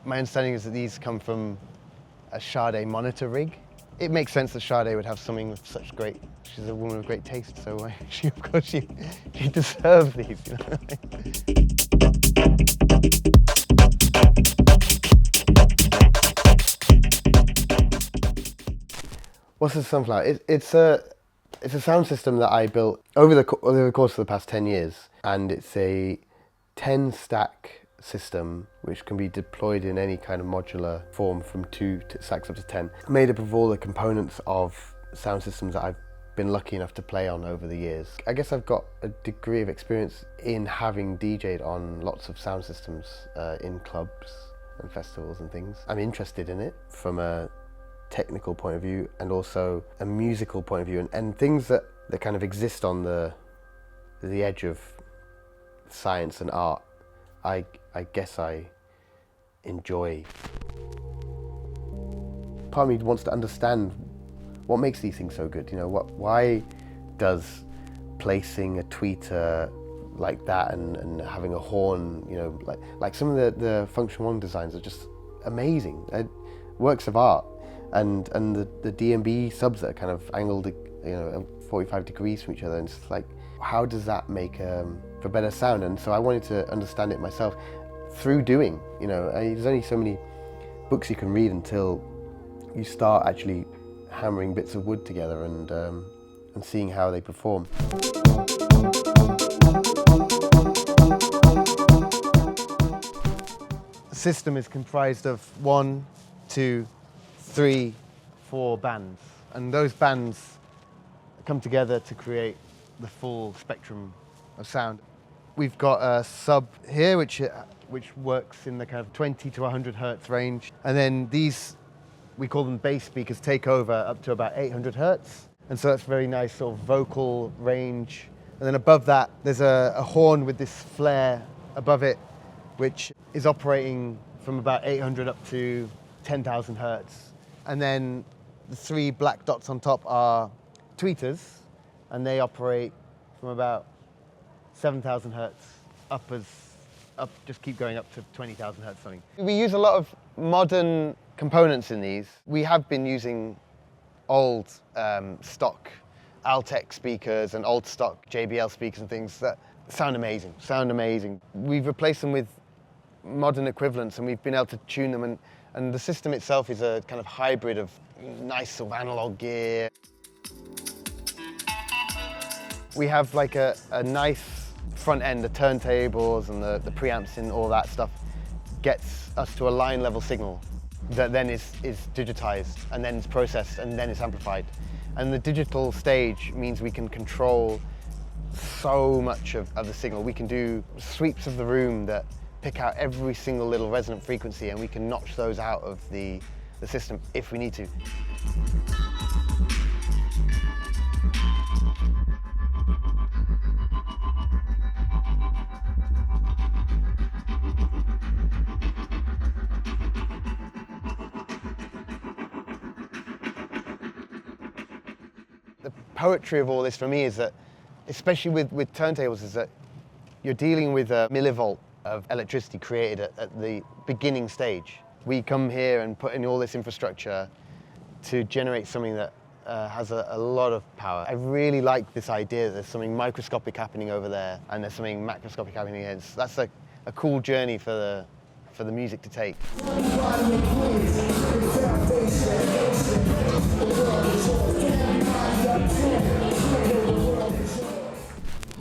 My understanding is that these come from a Sade monitor rig. It makes sense that Sade would have something with such great, she's a woman of great taste, so of course she deserves these, you know? What's a sunflower? It's a sound system that I built over the course of the past 10 years, and it's a 10-stack system which can be deployed in any kind of modular form from 2 stacks up to 10. Made up of all the components of sound systems that I've been lucky enough to play on over the years. I guess I've got a degree of experience in having DJ'd on lots of sound systems in clubs and festivals and things. I'm interested in it from a technical point of view and also a musical point of view, and things that kind of exist on the edge of science and art. I guess I enjoy. Part of me wants to understand what makes these things so good. You know, why does placing a tweeter like that and having a horn, you know, like some of the Function 1 designs are just amazing, works of art, and the DMB subs that are kind of angled, you know, 45 degrees from each other, and it's like, how does that make for better sound? And so I wanted to understand it myself through doing, you know. There's only so many books you can read until you start actually hammering bits of wood together and seeing how they perform. The system is comprised of 1, 2, 3, 4 bands, and those bands come together to create the full spectrum of sound. We've got a sub here which works in the kind of 20 to 100 hertz range, and then these, we call them bass speakers, take over up to about 800 hertz, and so that's very nice sort of vocal range. And then above that there's a horn with this flare above it, which is operating from about 800 up to 10,000 hertz. And then the 3 black dots on top are tweeters, and they operate from about 7,000 hertz up, just keep going up to 20,000 hertz something. We use a lot of modern components in these. We have been using old stock Altec speakers and old stock JBL speakers and things that sound amazing. We've replaced them with modern equivalents, and we've been able to tune them, and the system itself is a kind of hybrid of nice sort of analog gear. We have like a nice front end, the turntables and the preamps and all that stuff gets us to a line level signal that then is digitized and then is processed and then is amplified. And the digital stage means we can control so much of the signal. We can do sweeps of the room that pick out every single little resonant frequency, and we can notch those out of the system if we need to. The poetry of all this for me is that, especially with turntables, is that you're dealing with a millivolt of electricity created at the beginning stage. We come here and put in all this infrastructure to generate something that has a lot of power. I really like this idea that there's something microscopic happening over there and there's something macroscopic happening here. That's a cool journey for the music to take.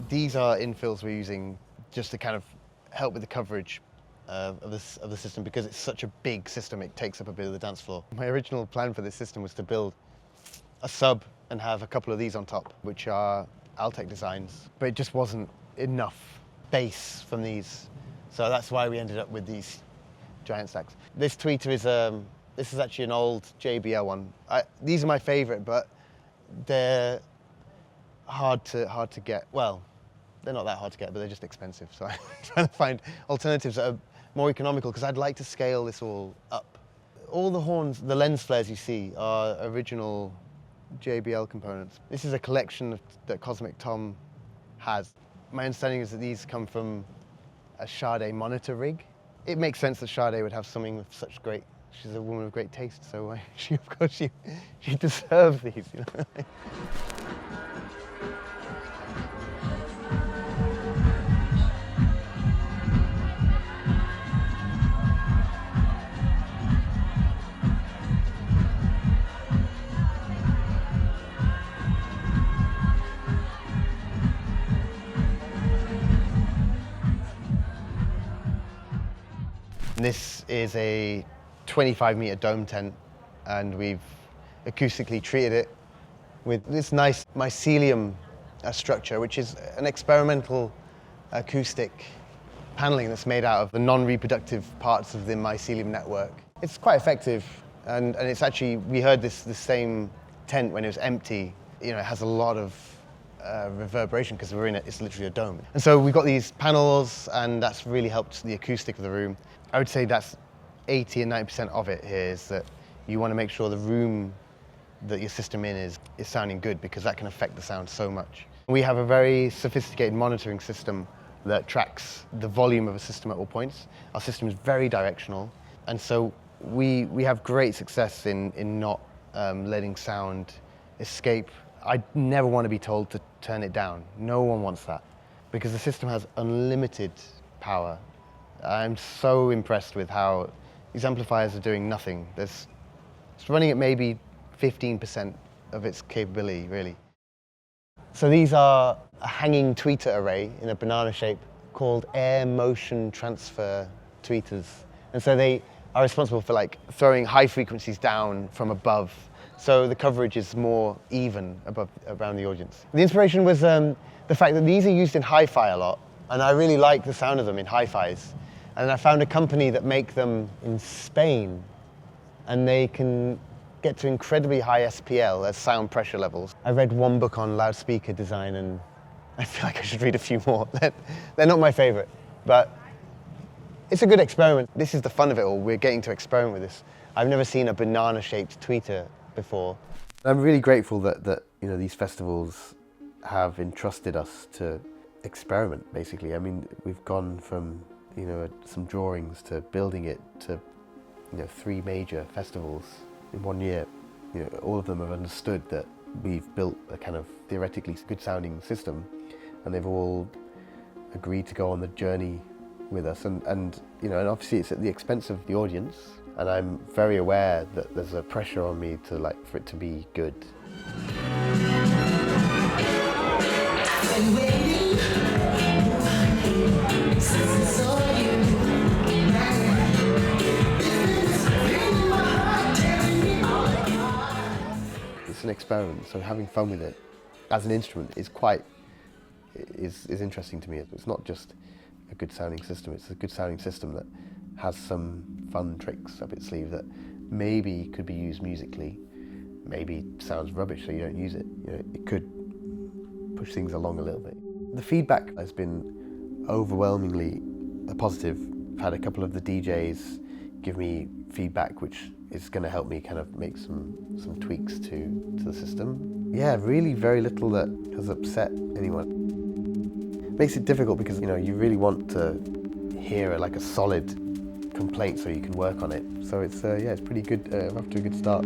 These are infills we're using just to kind of help with the coverage of the system, because it's such a big system, it takes up a bit of the dance floor. My original plan for this system was to build a sub and have a couple of these on top, which are Altec designs, but it just wasn't enough bass from these. So that's why we ended up with these giant stacks. This tweeter is this is actually an old JBL one. These are my favorite, but they're hard to get. Well, they're not that hard to get, but they're just expensive. So I'm trying to find alternatives that are more economical, because I'd like to scale this all up. All the horns, the lens flares you see are original JBL components. This is a collection that Cosmic Tom has. My understanding is that these come from a Sade monitor rig. it makes sense that Sade would have something with such great, she's a woman of great taste, so she, of course, she deserves these, you know. This is a 25-meter dome tent, and we've acoustically treated it with this nice mycelium structure, which is an experimental acoustic paneling that's made out of the non-reproductive parts of the mycelium network. It's quite effective, and it's actually, we heard this same tent when it was empty. You know, it has a lot of reverberation because we're in it, it's literally a dome. And so we've got these panels, and that's really helped the acoustic of the room. I would say that's 80 and 90% of it here is that you want to make sure the room that your system in is sounding good, because that can affect the sound so much. We have a very sophisticated monitoring system that tracks the volume of a system at all points. Our system is very directional, and so we have great success in not letting sound escape. I never want to be told to turn it down. No one wants that, because the system has unlimited power. I'm so impressed with how these amplifiers are doing nothing. It's running at maybe 15% of its capability, really. So these are a hanging tweeter array in a banana shape called air motion transfer tweeters. And so they are responsible for like throwing high frequencies down from above, so the coverage is more even around the audience. The inspiration was the fact that these are used in hi-fi a lot, and I really like the sound of them in hi-fis. And I found a company that make them in Spain, and they can get to incredibly high SPL, as sound pressure levels. I read one book on loudspeaker design, and I feel like I should read a few more. They're not my favorite, but it's a good experiment. This is the fun of it all. We're getting to experiment with this. I've never seen a banana-shaped tweeter before. I'm really grateful that you know, these festivals have entrusted us to experiment, basically. I mean, we've gone from, you know, some drawings to building it to, you know, 3 major festivals in 1 year. You know, all of them have understood that we've built a kind of theoretically good sounding system, and they've all agreed to go on the journey with us. And you know, and obviously it's at the expense of the audience, and I'm very aware that there's a pressure on me to for it to be good. It's an experiment, so having fun with it as an instrument is interesting to me. It's not just a good sounding system, it's a good sounding system that has some fun tricks up its sleeve that maybe could be used musically, maybe sounds rubbish so you don't use it. You know, it could push things along a little bit. The feedback has been overwhelmingly positive. I've had a couple of the DJs give me feedback which is going to help me kind of make some tweaks to the system. Yeah, really very little that has upset anyone. Makes it difficult because, you know, you really want to hear like a solid complaint so you can work on it. So it's yeah, it's pretty good. We're off to a good start.